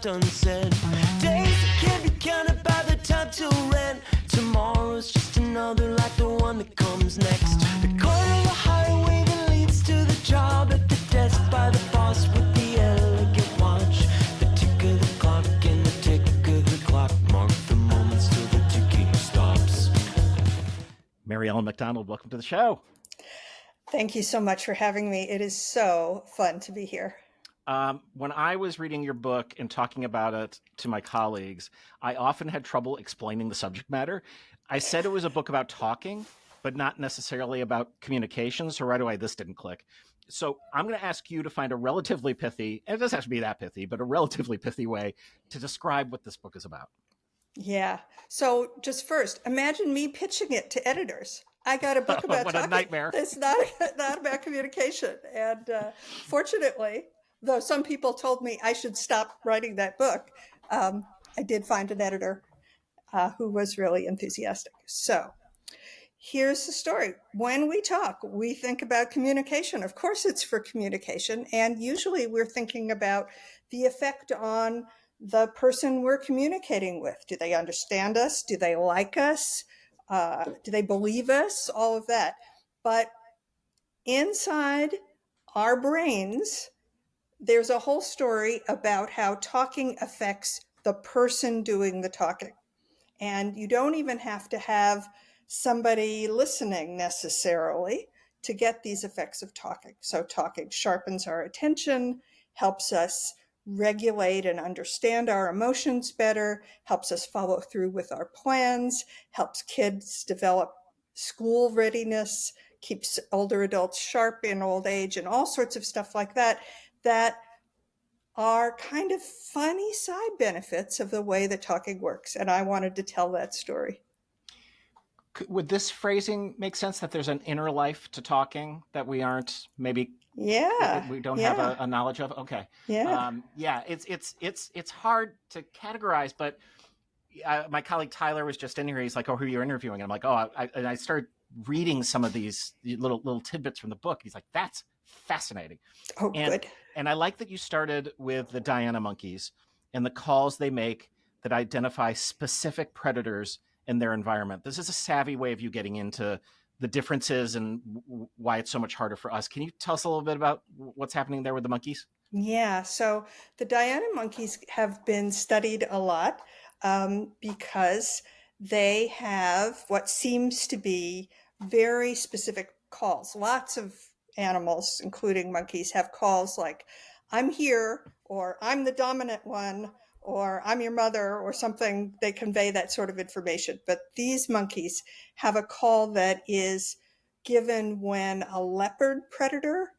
left unsaid. Days that can't be counted by the time till rent. Tomorrow's just another like the one that comes next. The corner of the highway that leads to the job, at the desk by the boss with the elegant watch. The tick of the clock and the tick of the clock mark the moments till the ticking stops. Mary Ellen McDonald, welcome to the show. Thank you so much for having me. It is so fun to be here. When I was reading your book and talking about it to my colleagues, I often had trouble explaining the subject matter. I said it was a book about talking, but not necessarily about communication. So right away, this didn't click. So I'm going to ask you to find a relatively pithy, and it doesn't have to be that pithy, but a relatively pithy way to describe what this book is about. Yeah. So just first, imagine me pitching it to editors. I got a book about What talking. a nightmare. It's not about communication. And fortunately, though some people told me I should stop writing that book, I did find an editor who was really enthusiastic. So here's the story. When we talk, we think about communication. Of course, it's for communication. And usually we're thinking about the effect on the person we're communicating with. Do they understand us? Do they like us? Do they believe us? All of that. But inside our brains, there's a whole story about how talking affects the person doing the talking. And you don't even have to have somebody listening necessarily to get these effects of talking. So talking sharpens our attention, helps us regulate and understand our emotions better, helps us follow through with our plans, helps kids develop school readiness, keeps older adults sharp in old age, and all sorts of stuff like that, that are kind of funny side benefits of the way that talking works. And I wanted to tell that story. Would this phrasing make sense, that there's an inner life to talking that we aren't maybe we don't have a knowledge of? Okay. It's hard to categorize, but my colleague Tyler was just in here. He's like, "Oh, who are you interviewing?" And I'm like, "Oh," and I started reading some of these little tidbits from the book. He's like, "That's fascinating." Oh, good. And I like that you started with the Diana monkeys and the calls they make that identify specific predators in their environment. This is a savvy way of you getting into the differences and why it's so much harder for us. Can you tell us a little bit about what's happening there with the monkeys? Yeah, so the Diana monkeys have been studied a lot because they have what seems to be very specific calls. Lots of animals, including monkeys, have calls like, "I'm here," or "I'm the dominant one," or "I'm your mother," or something. They convey that sort of information. But these monkeys have a call that is given when a leopard predator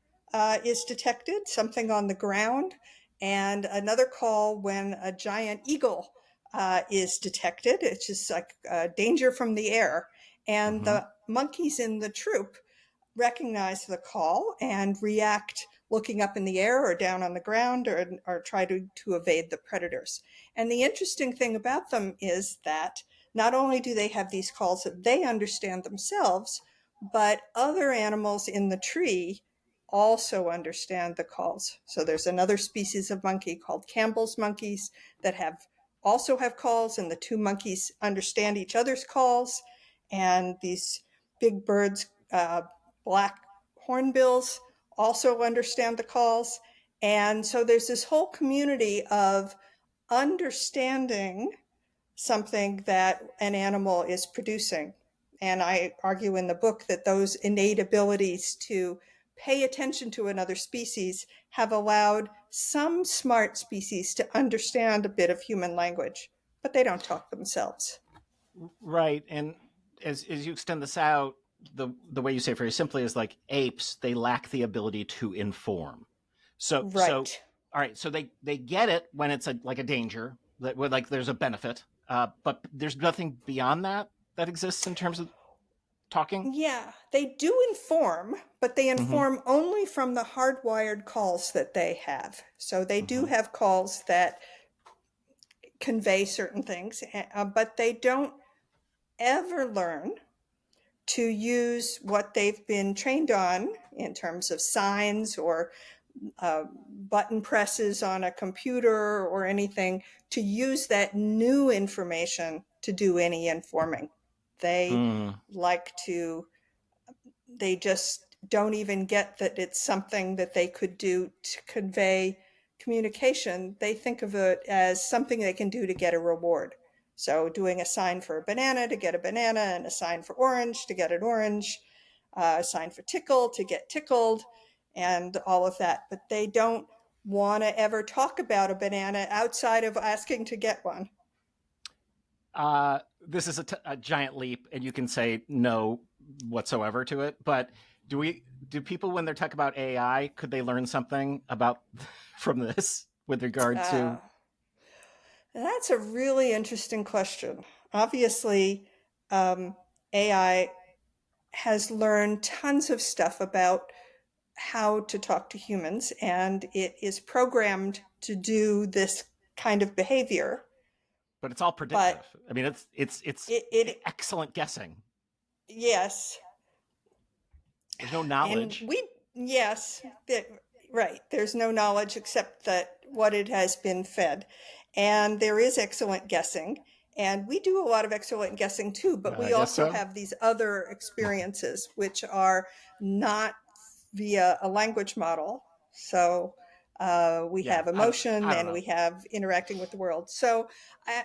is detected, something on the ground, and another call when a giant eagle is detected. It's just like danger from the air. And the monkeys in the troop recognize the call and react looking up in the air or down on the ground, or try to evade the predators. And the interesting thing about them is that not only do they have these calls that they understand themselves, but other animals in the tree also understand the calls. So there's another species of monkey called Campbell's monkeys that also have calls, and the two monkeys understand each other's calls. And these big birds, black hornbills, also understand the calls. And so there's this whole community of understanding something that an animal is producing. And I argue in the book that those innate abilities to pay attention to another species have allowed some smart species to understand a bit of human language, but they don't talk themselves. Right. And as you extend this out, the way you say it very simply is like apes, they lack the ability to inform. So all right, so they get it when it's like a danger, like there's a benefit, but there's nothing beyond that exists in terms of talking. Yeah, they do inform, but they inform only from the hardwired calls that they have. So they do have calls that convey certain things, but they don't ever learn to use what they've been trained on in terms of signs or button presses on a computer or anything to use that new information to do any informing. They Hmm. like to, they just don't even get that it's something that they could do to convey communication. They think of it as something they can do to get a reward. So doing a sign for a banana to get a banana, and a sign for orange to get an orange, a sign for tickle to get tickled, and all of that. But they don't want to ever talk about a banana outside of asking to get one. This is a giant leap, and you can say no whatsoever to it. But do people, when they're talking about AI, could they learn something about from this with regard Uh, to? that's a really interesting question. Obviously, um, AI has learned tons of stuff about how to talk to humans, and it is programmed to do this kind of behavior. But it's all But predictive. I mean, it's it excellent guessing. yes, There's no and knowledge. we yes, that right. There's no knowledge except that what it has been fed, and there is excellent guessing. And we do a lot of excellent guessing too, but I we guess also so. have these other experiences which are not via a language model. So we Yeah, have I emotion don't and know. we have interacting with the world. So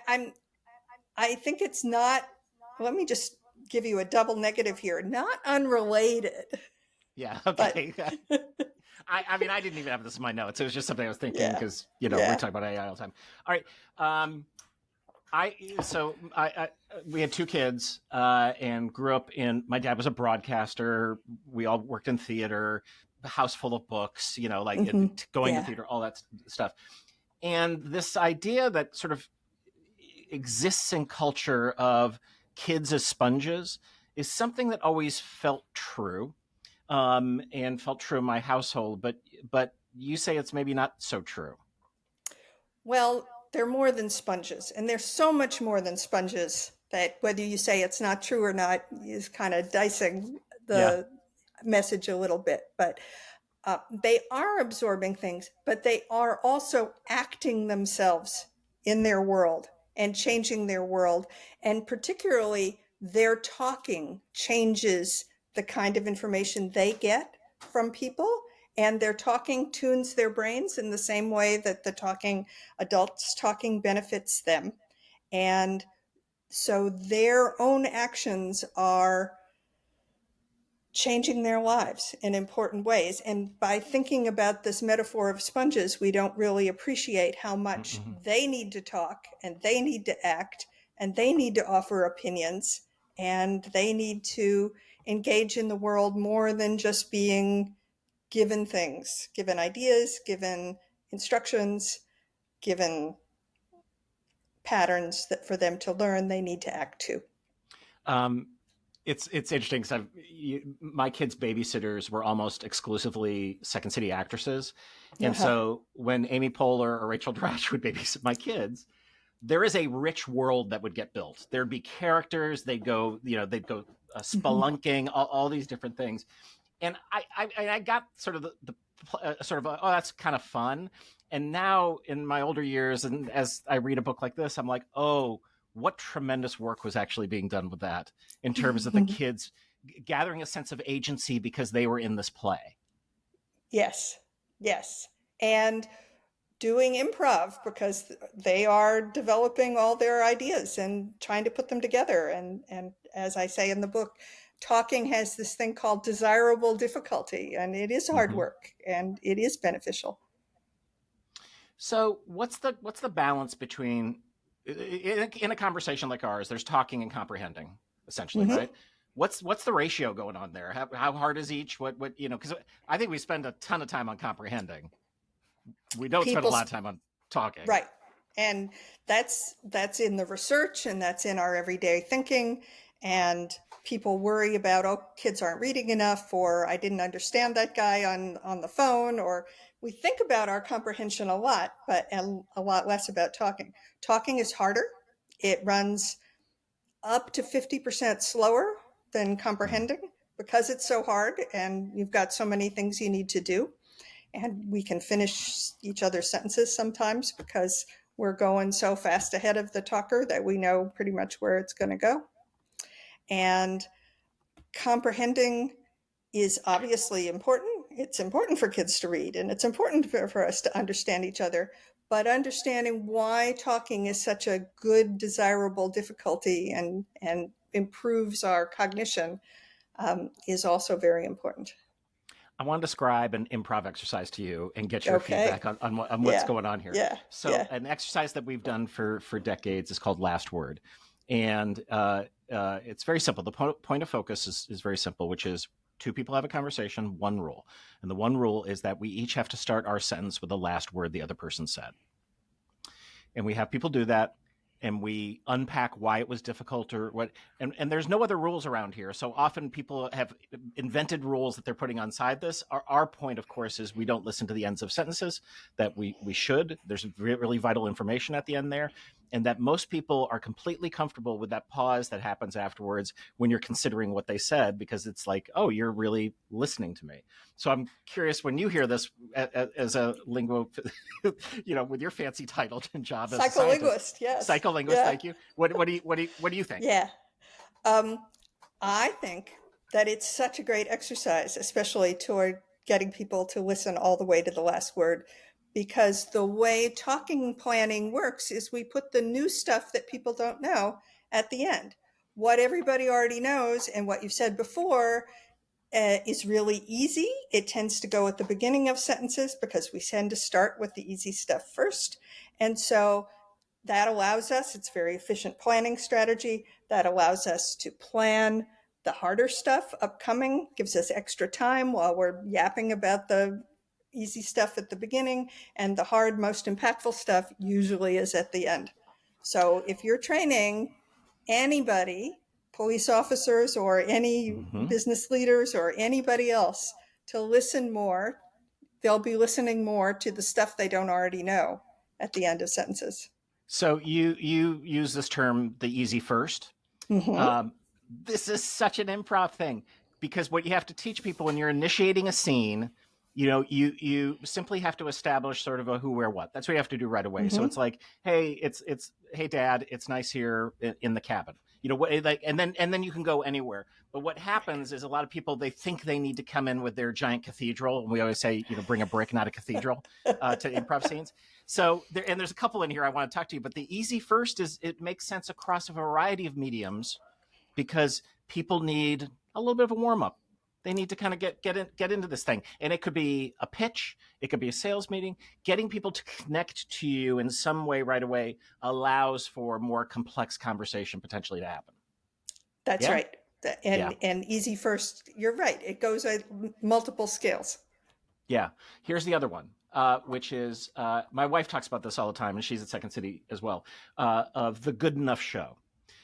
I'm I think it's not. Let me just give you a double negative here. Not unrelated, Yeah, but okay. I mean, I didn't even have this in my notes. It was just something I was thinking yeah, because we're yeah. talking about AI all the time. All right. I so I we had two kids and grew up in. My dad was a broadcaster. We all worked in theater. A house full of books. Like going to Yeah. theater, all that stuff. And this idea that sort of exists in culture of kids as sponges is something that always felt true, and felt true in my household. But you say it's maybe not so true. Well, they're more than sponges, and they're so much more than sponges that whether you say it's not true or not is kind of dicing Yeah. the message a little bit. But they are absorbing things, but they are also acting themselves in their world and changing their world. And particularly, their talking changes the kind of information they get from people. And their talking tunes their brains in the same way that the talking adults talking benefits them. And so their own actions are changing their lives in important ways. And by thinking about this metaphor of sponges, we don't really appreciate how much Mm-hmm. they need to talk and they need to act and they need to offer opinions and they need to engage in the world more than just being given things, given ideas, given instructions, given patterns that for them to learn, they need to act too. Um, it's interesting because my kids' babysitters were almost exclusively Second City actresses, and Uh-huh. so when Amy Poehler or Rachel Dratch would babysit my kids, there is a rich world that would get built. There'd be characters. They'd go Mhm. spelunking, all these different things, and I got sort of the sort of oh, that's kind of fun. And now in my older years, and as I read a book like this, I'm like, oh, what tremendous work was actually being done with that in terms of the kids gathering a sense of agency because they were in this play. Yes, yes. And doing improv because they are developing all their ideas and trying to put them together. And as I say in the book, talking has this thing called desirable difficulty, and it is hard Mm-hmm. work and it is beneficial. So what's the balance between in a conversation like ours? There's talking and comprehending, essentially, Hmm. right? What's the ratio going on there? How hard is each? What Because I think we spend a ton of time on comprehending. We don't spend a People lot of time on talking. Right. And that's in the research and that's in our everyday thinking. And people worry about, oh, kids aren't reading enough, or I didn't understand that guy on the phone, or we think about our comprehension a lot, but a lot less about talking. Talking is harder. It runs up to 50% slower than Hmm. comprehending because it's so hard and you've got so many things you need to do. and we can finish each other's sentences sometimes because we're going so fast ahead of the talker that we know pretty much where it's going to go. And comprehending is obviously important. It's important for kids to read, and it's important for us to understand each other. But understanding why talking is such a good, desirable difficulty and improves our cognition is also very important. I want to describe an improv exercise to you and get your Okay. feedback on what's Yeah. going on here. Yeah. So, Yeah. an exercise that we've done for decades is called Last Word, and it's very simple. The point of focus is very simple, which is two people have a conversation, one rule, and the one rule is that we each have to start our sentence with the last word the other person said, and we have people do that, and we unpack why it was difficult or what. And there's no other rules around here, so often people have invented rules that they're putting onside this. Our point, of course, is we don't listen to the ends of sentences, that we should. There's really vital information at the end there, and that most people are completely comfortable with that pause that happens afterwards when you're considering what they said, because it's like, oh, you're really listening to me. So I'm curious, when you hear this as a lingual, with your fancy title and job as a scientist, Psycholinguist, yes. psycholinguist, Yeah. thank you. What do you think? Yeah. I think that it's such a great exercise, especially toward getting people to listen all the way to the last word, because the way talking planning works is we put the new stuff that people don't know at the end. What everybody already knows and what you've said before is really easy. It tends to go at the beginning of sentences because we tend to start with the easy stuff first. And so that allows us, it's a very efficient planning strategy, that allows us to plan the harder stuff upcoming, gives us extra time while we're yapping about the easy stuff at the beginning, and the hard, most impactful stuff usually is at the end. So if you're training anybody, police officers or any business leaders or anybody else, to listen more, they'll be listening more to the stuff they don't already know at the end of sentences. So you use this term, the easy first. Mm-hmm. This is such an improv thing, because what you have to teach people when you're initiating a scene, you simply have to establish sort of a who, where, what. That's what you have to do right away. Mm-hmm. So it's like, hey, hey, Dad, it's nice here in the cabin. And then you can go anywhere. But what happens is a lot of people, they think they need to come in with their giant cathedral, and we always say, bring a brick, not a cathedral, to improv scenes. So there's a couple in here I want to talk to you, but the easy first is, it makes sense across a variety of mediums, because people need a little bit of a warm up. They need to kind of get into this thing, and it could be a pitch, it could be a sales meeting. Getting people to connect to you in some way right away allows for more complex conversation potentially to happen. That's Yeah? right. Yeah. And easy first, you're right. It goes at multiple scales. Yeah. Here's the other one, which is my wife talks about this all the time, and she's at Second City as well, of the good enough show.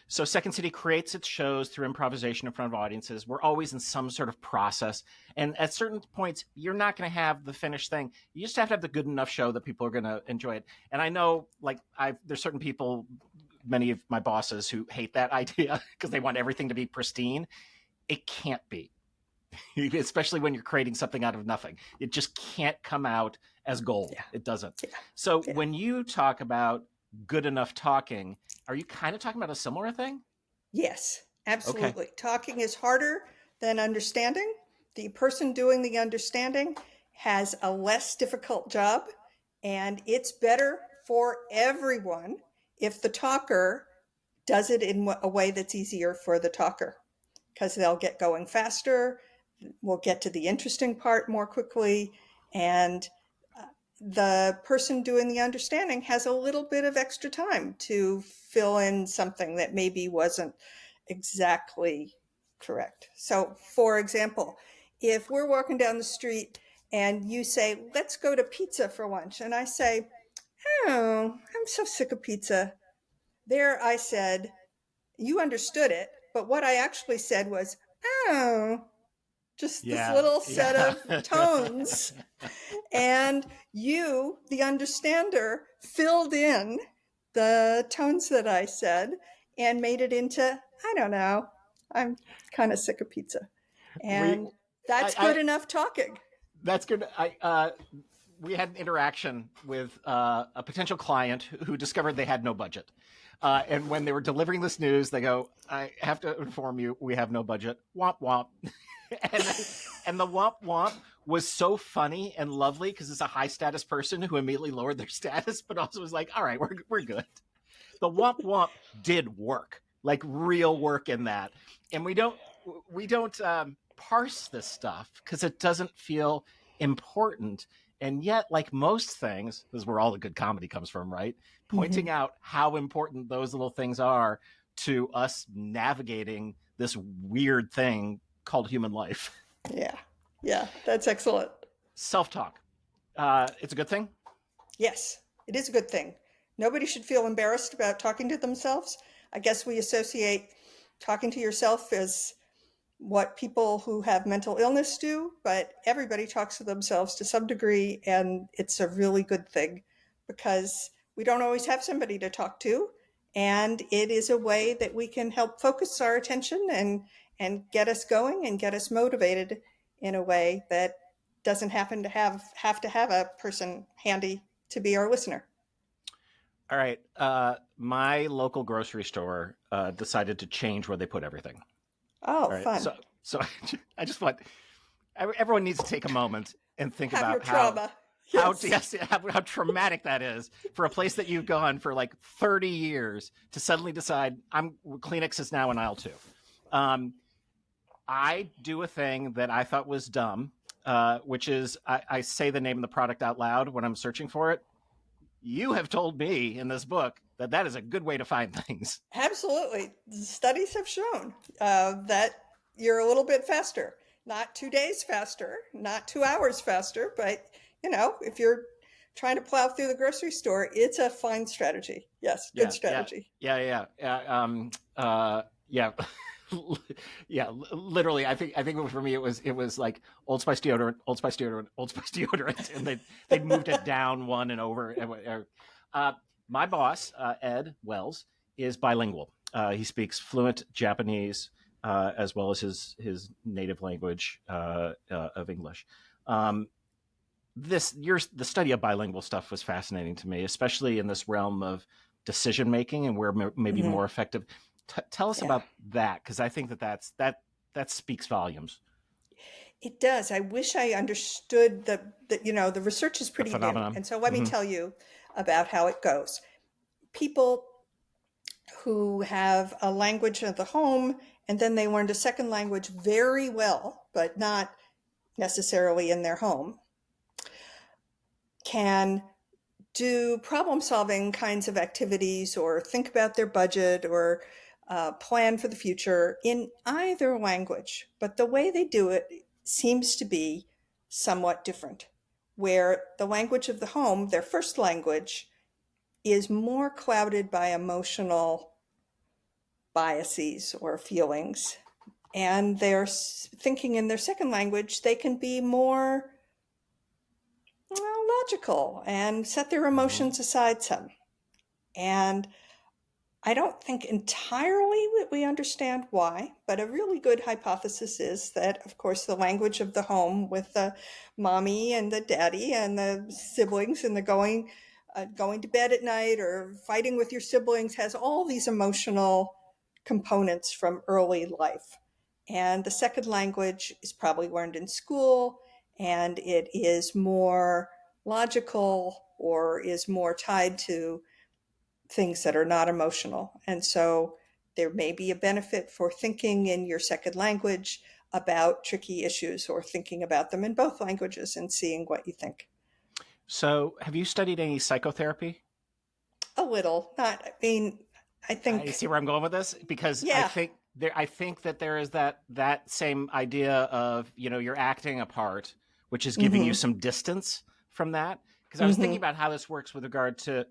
So Second City creates its shows through improvisation in front of audiences. We're always in some sort of process. And at certain points, you're not going to have the finished thing. You just have to have the good enough show that people are going to enjoy it. And I know, there's certain people, many of my bosses, who hate that idea because they want everything to be pristine. It can't be, especially when you're creating something out of nothing. It just can't come out as gold. Yeah. It doesn't. Yeah. So when you talk about good enough talking, are you kind of talking about a similar thing? Yes, absolutely. Okay. Talking is harder than understanding. The person doing the understanding has a less difficult job, and it's better for everyone if the talker does it in a way that's easier for the talker, because they'll get going faster, we'll get to the interesting part more quickly, and the person doing the understanding has a little bit of extra time to fill in something that maybe wasn't exactly correct. So, for example, if we're walking down the street and you say, let's go to pizza for lunch, and I say, oh, I'm so sick of pizza. There I said, you understood it, but what I actually said was, oh, just this little set of tones. And you, the understander, filled in the tones that I said and made it into, I don't know, I'm kind of sick of pizza. And that's good enough talking. That's good. We had an interaction with a potential client who discovered they had no budget. And when they were delivering this news, they go, "I have to inform you, we have no budget." Womp womp. and the womp womp was so funny and lovely because it's a high status person who immediately lowered their status, but also was like, "All right, we're good." The womp womp did work, like real work in that, and we don't parse this stuff because it doesn't feel important. And yet, like most things, this is where all the good comedy comes from, right? Pointing out how important those little things are to us navigating this weird thing called human life. Yeah. Yeah. That's excellent. Self-talk. It's a good thing. Yes, it is a good thing. Nobody should feel embarrassed about talking to themselves. I guess we associate talking to yourself as what people who have mental illness do, but everybody talks to themselves to some degree, and it's a really good thing because we don't always have somebody to talk to, and it is a way that we can help focus our attention and get us going and get us motivated in a way that doesn't happen to have a person handy to be our listener. All right. My local grocery store decided to change where they put everything. Oh, All right. fun. So I just want everyone needs to take a moment and think Have your about how trauma. how traumatic that is for a place that you've gone for like 30 years to suddenly decide Kleenex is now in aisle 2. I do a thing that I thought was dumb, which is I say the name of the product out loud when I'm searching for it. You have told me in this book that is a good way to find things. Absolutely. Studies have shown that you're a little bit faster, not 2 days faster, not 2 hours faster, but if you're trying to plow through the grocery store, it's a fine strategy. Yes, good strategy. Yeah. Yeah, literally. I think for me it was like Old Spice deodorant, and they'd moved it down one and over. My boss, Ed Wells, is bilingual. He speaks fluent Japanese as well as his native language of English. The study of bilingual stuff was fascinating to me, especially in this realm of decision making and where maybe more effective. Tell us about that, because I think that speaks volumes. It does. I wish I understood the research is pretty new. And so let me tell you about how it goes. People who have a language of the home and then they learned a second language very well, but not necessarily in their home, can do problem solving kinds of activities or think about their budget or plan for the future in either language. But the way they do it seems to be somewhat different, where the language of the home, their first language, is more clouded by emotional biases or feelings. And they're thinking in their second language, they can be more logical and set their emotions aside some. And I don't think entirely that we understand why, but a really good hypothesis is that, of course, the language of the home with the mommy and the daddy and the siblings and the going to bed at night or fighting with your siblings has all these emotional components from early life. And the second language is probably learned in school, and it is more logical or is more tied to things that are not emotional. And so there may be a benefit for thinking in your second language about tricky issues or thinking about them in both languages and seeing what you think. So have you studied any psychotherapy? A little. I think... I see where I'm going with this, because Yeah. I think that there is that same idea of, you're acting a part, which is giving you some distance from that. Because I was thinking about how this works with regard to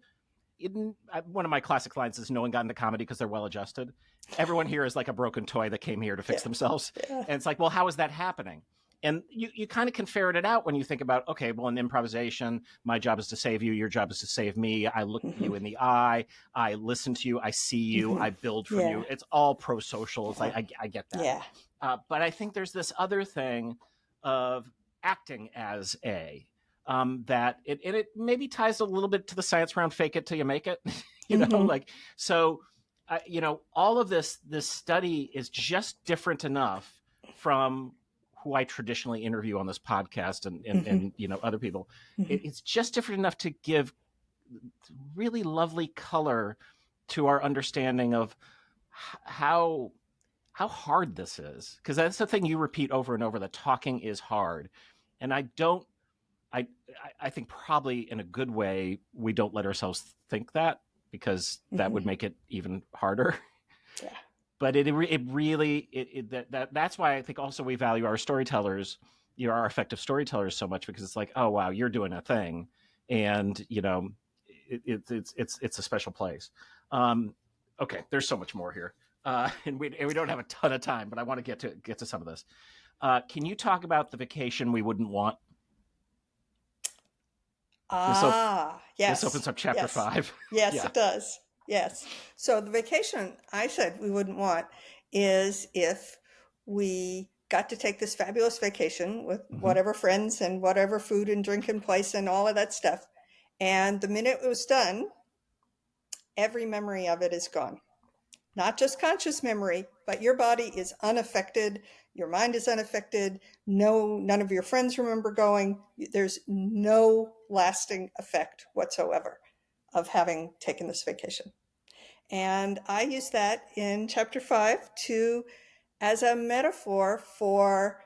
one of my classic lines is, no one got into comedy because they're well adjusted. Everyone here is like a broken toy that came here to fix themselves. And it's like, well, how is that happening? And you kind of can ferret it out when you think about, okay, well, in improvisation, my job is to save you. Your job is to save me. I look you in the eye. I listen to you. I see you. I build from you. It's all pro-social. It's like, I get that. Yeah. But I think there's this other thing of acting as a that it maybe ties a little bit to the science around fake it till you make it. Like, so all of this study is just different enough from who I traditionally interview on this podcast and other people. It's just different enough to give really lovely color to our understanding of how hard this is, because that's the thing you repeat over and over, that talking is hard. And I think probably in a good way we don't let ourselves think that, because that would make it even harder. Yeah. But it really that's why I think also we value our storytellers, our effective storytellers so much, because it's like, oh wow, you're doing a thing, and it's a special place. Okay, there's so much more here, and we don't have a ton of time, but I want to get to some of this. Can you talk about the vacation we wouldn't want? Yes. This opens up chapter 5. Yes, Yeah. It does. Yes. So the vacation I said we wouldn't want is if we got to take this fabulous vacation with whatever friends and whatever food and drink and place and all of that stuff. And the minute it was done, every memory of it is gone. Not just conscious memory, but your body is unaffected. Your mind is unaffected. No, none of your friends remember going. There's no lasting effect whatsoever of having taken this vacation. And I use that in chapter 5 as a metaphor for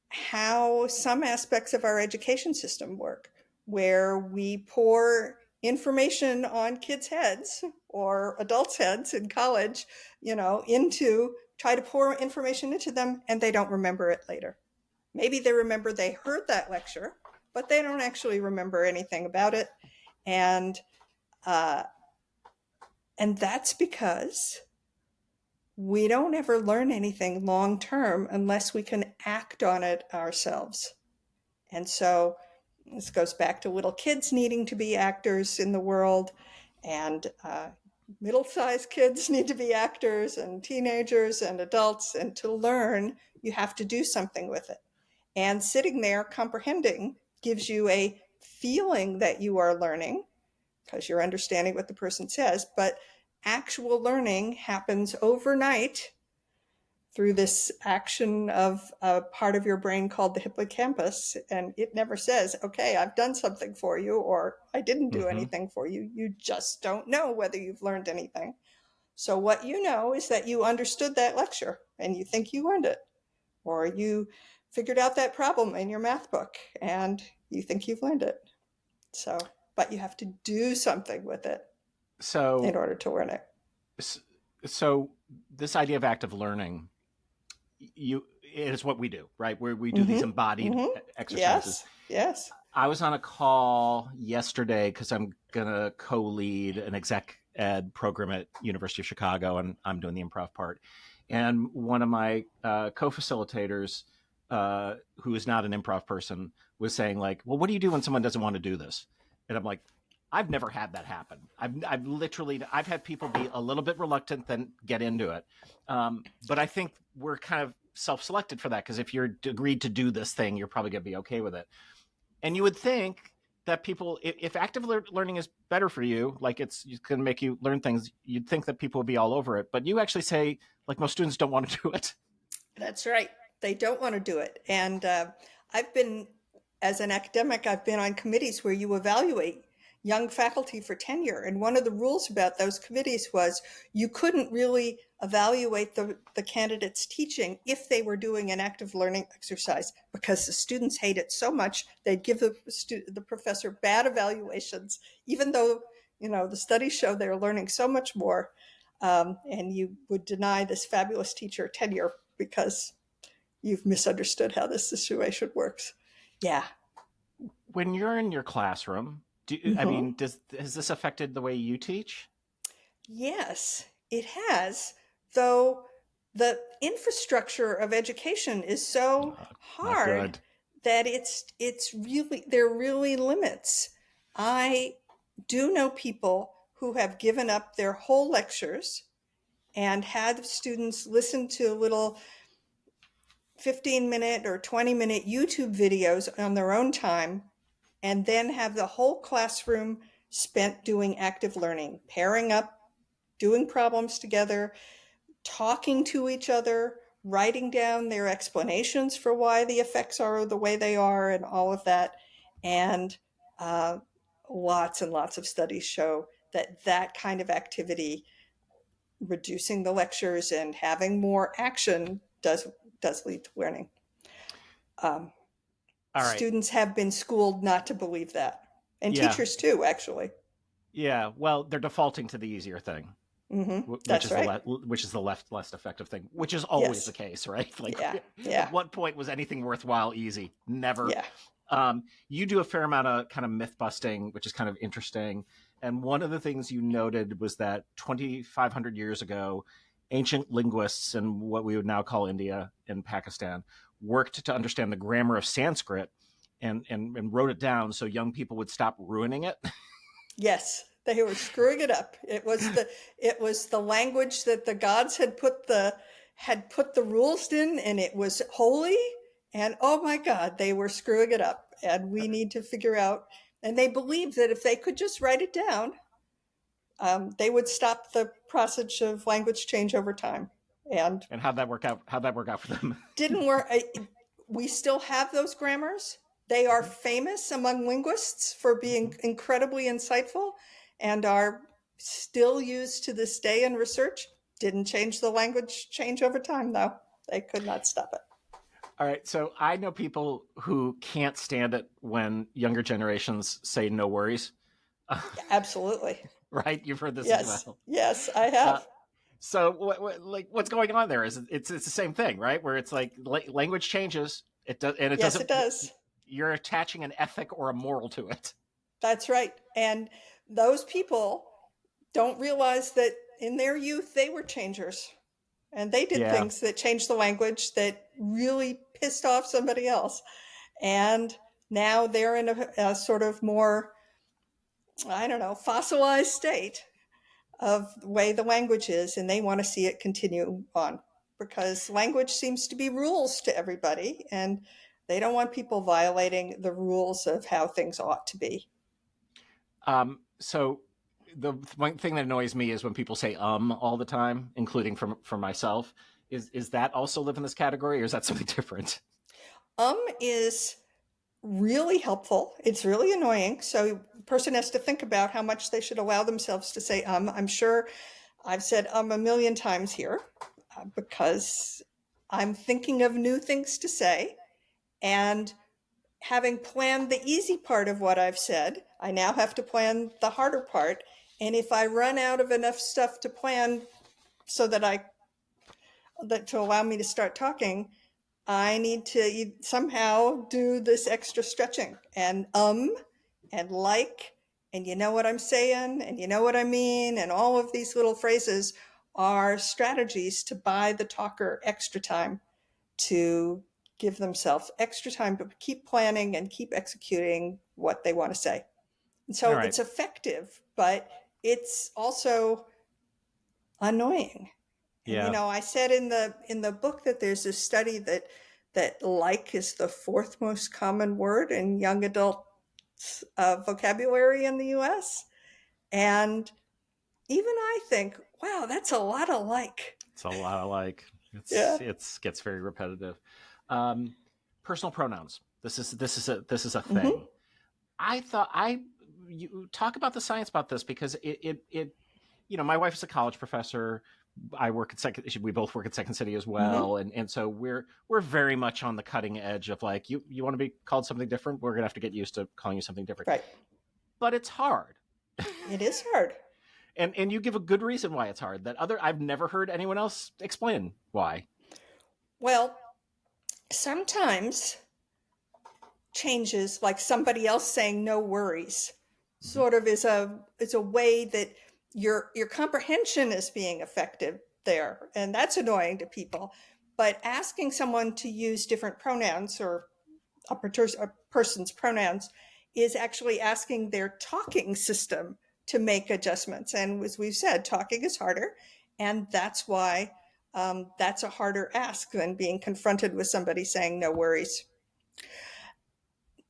how some aspects of our education system work, where we pour information on kids' heads or adults' heads in college, try to pour information into them, and they don't remember it later. Maybe they remember they heard that lecture, but they don't actually remember anything about it. And that's because we don't ever learn anything long term unless we can act on it ourselves. And so this goes back to little kids needing to be actors in the world, and middle-sized kids need to be actors, and teenagers and adults. And to learn, you have to do something with it. And sitting there comprehending gives you a feeling that you are learning because you're understanding what the person says, but actual learning happens overnight through this action of a part of your brain called the hippocampus. And it never says, okay, I've done something for you, or I didn't do anything for you. You just don't know whether you've learned anything. So what you know is that you understood that lecture and you think you learned it, or you figured out that problem in your math book and you think you've learned it. So, but you have to do something with it in order to learn it. So this idea of active learning, it is what we do, right? Where we do these embodied exercises. Yes. I was on a call yesterday because I'm going to co-lead an exec ed program at University of Chicago, and I'm doing the improv part. And one of my co-facilitators, who is not an improv person, was saying like, well, what do you do when someone doesn't want to do this? And I'm like, I've never had that happen. I've had people be a little bit reluctant, then get into it. But I think we're kind of self-selected for that, because if you're agreed to do this thing, you're probably going to be okay with it. And you would think that people, if active learning is better for you, like it's going to make you learn things, you'd think that people would be all over it. But you actually say, like, most students don't want to do it. That's right. They don't want to do it. And as an academic, I've been on committees where you evaluate young faculty for tenure. And one of the rules about those committees was you couldn't really evaluate the candidates' teaching if they were doing an active learning exercise, because the students hate it so much, they'd give the professor bad evaluations, even though, the studies show they're learning so much more. And you would deny this fabulous teacher tenure because you've misunderstood how this situation works. Yeah. When you're in your classroom, has this affected the way you teach? Yes, it has. Though the infrastructure of education is so hard that there are really limits. I do know people who have given up their whole lectures and had students listen to little 15-minute or 20-minute YouTube videos on their own time, and then have the whole classroom spent doing active learning, pairing up, doing problems together, talking to each other, writing down their explanations for why the effects are the way they are, and all of that. And lots and lots of studies show that that kind of activity, reducing the lectures and having more action, does lead to learning. All right. Students have been schooled not to believe that, and Yeah. teachers too, actually. Yeah. Well, they're defaulting to the easier thing, which That's is right. the less effective thing, which is always Yes. the case, right? Like, Yeah. Yeah. at what point was anything worthwhile easy? Never. Yeah. You do a fair amount of kind of myth busting, which is kind of interesting. And one of the things you noted was that 2,500 years ago, ancient linguists in what we would now call India and Pakistan worked to understand the grammar of Sanskrit and wrote it down so young people would stop ruining it. Yes, they were screwing it up. It was the language that the gods had put the rules in, and it was holy. And oh my God, they were screwing it up. And we need to figure out. And they believed that if they could just write it down, they would stop the process of language change over time. And how'd that work out? How'd that work out for them? didn't work. We still have those grammars. They are famous among linguists for being incredibly insightful and are still used to this day in research. Didn't change the language change over time, though. They could not stop it. All right. So I know people who can't stand it when younger generations say no worries. Absolutely. Right? You've heard this Yes. as well. Yes, I have. So what's going on there? Is it's the same thing, right? Where it's like language changes, it does, and it Yes, doesn't. it does. You're attaching an ethic or a moral to it. That's right. And those people don't realize that in their youth they were changers, and they did things that changed the language that really pissed off somebody else. And now they're in a sort of more, I don't know, fossilized state of the way the language is, and they want to see it continue on, because language seems to be rules to everybody, and they don't want people violating the rules of how things ought to be. So the one thing that annoys me is when people say all the time, including from myself. Is that also live in this category, or is that something different? Is really helpful. It's really annoying. So the person has to think about how much they should allow themselves to say I'm sure I've said a million times here because I'm thinking of new things to say. And having planned the easy part of what I've said, I now have to plan the harder part. And if I run out of enough stuff to plan so that to allow me to start talking, I need to somehow do this extra stretching and like, and you know what I'm saying, and you know what I mean, and all of these little phrases are strategies to buy the talker extra time, to give themselves extra time to keep planning and keep executing what they want to say. And so it's effective, but it's also annoying. Yeah. And, I said in the book that there's a study that like is the fourth most common word in young adult vocabulary in the US. And even I think, wow, that's a lot of like. It's a lot of like. It gets very repetitive. Personal pronouns. This is a thing. I thought you talk about the science about this, because it my wife is a college professor. I work at we both work at Second City as well. And so we're very much on the cutting edge of like, you want to be called something different, we're going to have to get used to calling you something different. Right. But it's hard. It is hard. And you give a good reason why it's hard that I've never heard anyone else explain why. Well, sometimes changes, like somebody else saying no worries, sort of is a way that your comprehension is being effective there, and that's annoying to people. But asking someone to use different pronouns or a person's pronouns is actually asking their talking system to make adjustments. And as we've said, talking is harder, and that's why that's a harder ask than being confronted with somebody saying no worries.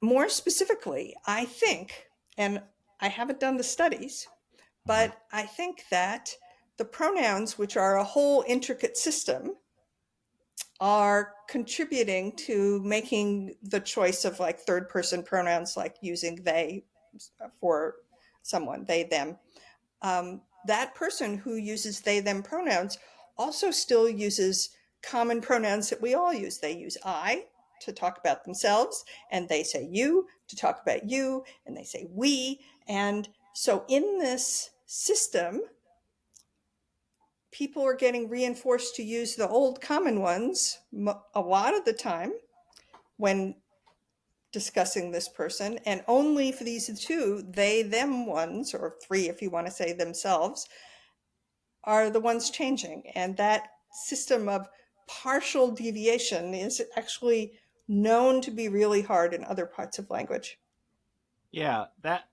More specifically, I think, and I haven't done the studies, Mhm. but I think that the pronouns, which are a whole intricate system, are contributing to making the choice of like third person pronouns, like using they for someone, they, them. That person who uses they, them pronouns also still uses common pronouns that we all use. They use I to talk about themselves, and they say you to talk about you, and they say we. And so in this system, people are getting reinforced to use the old common ones a lot of the time when discussing this person, and only for these two, they, them ones, or three if you want to say themselves, are the ones changing. And that system of partial deviation is actually known to be really hard in other parts of language. Yeah, that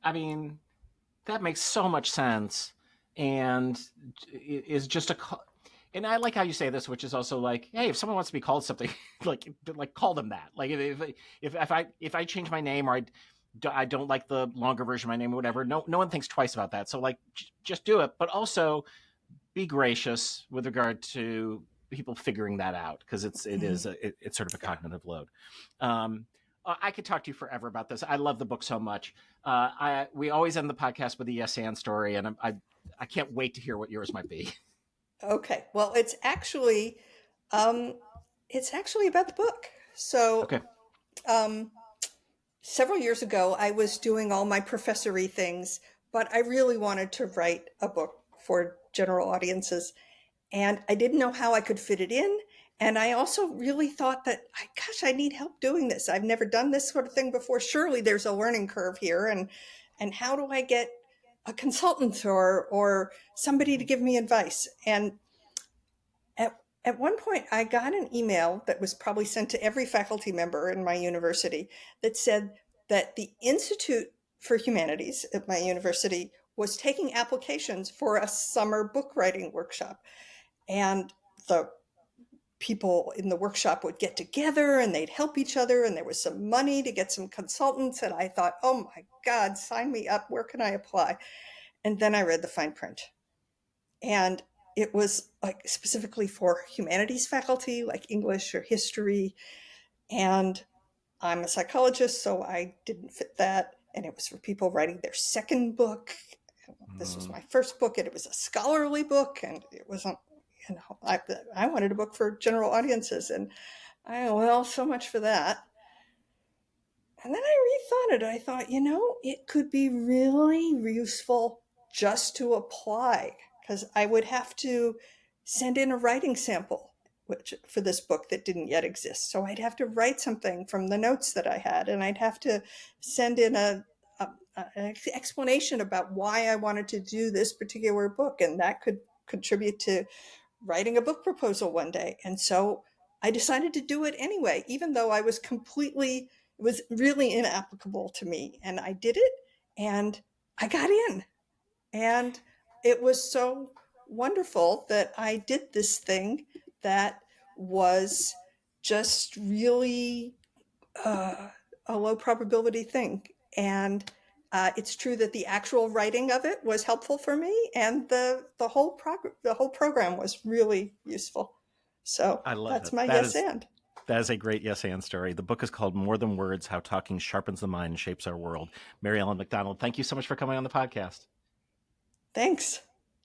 makes so much sense, and is just and I like how you say this, which is also like, hey, if someone wants to be called something, like call them that. Like if I change my name, or I don't like the longer version of my name or whatever, no one thinks twice about that. So like just do it, but also be gracious with regard to people figuring that out, because it's sort of a cognitive load. Um, I could talk to you forever about this. I love the book so much. We always end the podcast with a yes and story, and I can't wait to hear what yours might be. Okay, well, um, it's actually about the book. So Okay. um, several years ago, I was doing all my professory things, but I really wanted to write a book for general audiences, and I didn't know how I could fit it in. And I also really thought that, gosh, I need help doing this. I've never done this sort of thing before. Surely there's a learning curve here, and how do I get a consultant or somebody to give me advice? And at one point, I got an email that was probably sent to every faculty member in my university that said that the Institute for Humanities at my university was taking applications for a summer book writing workshop. And the people in the workshop would get together and they'd help each other, and there was some money to get some consultants. And I thought, oh my God, sign me up. Where can I apply? And then I read the fine print. And it was like specifically for humanities faculty, like English or history. And I'm a psychologist, so I didn't fit that. And it was for people writing their second book. This was Mm, my first book, and it was a scholarly book, and it wasn't, I wanted a book for general audiences. And well, so much for that. And then I rethought it. I thought, it could be really useful just to apply, because I would have to send in a writing sample, which for this book that didn't yet exist. So I'd have to write something from the notes that I had, and I'd have to send in an explanation about why I wanted to do this particular book, and that could contribute to writing a book proposal one day. And so I decided to do it anyway, even though it was really inapplicable to me. And I did it, and I got in. And it was so wonderful that I did this thing that was just really uh, a low probability thing. And it's true that the actual writing of it was helpful for me, and the whole program was really useful. So I love that's it. my yes and. That is a great yes and story. The book is called More Than Words: How Talking Sharpens the Mind and Shapes Our World. Mary Ellen McDonald, thank you so much for coming on the podcast. Thanks.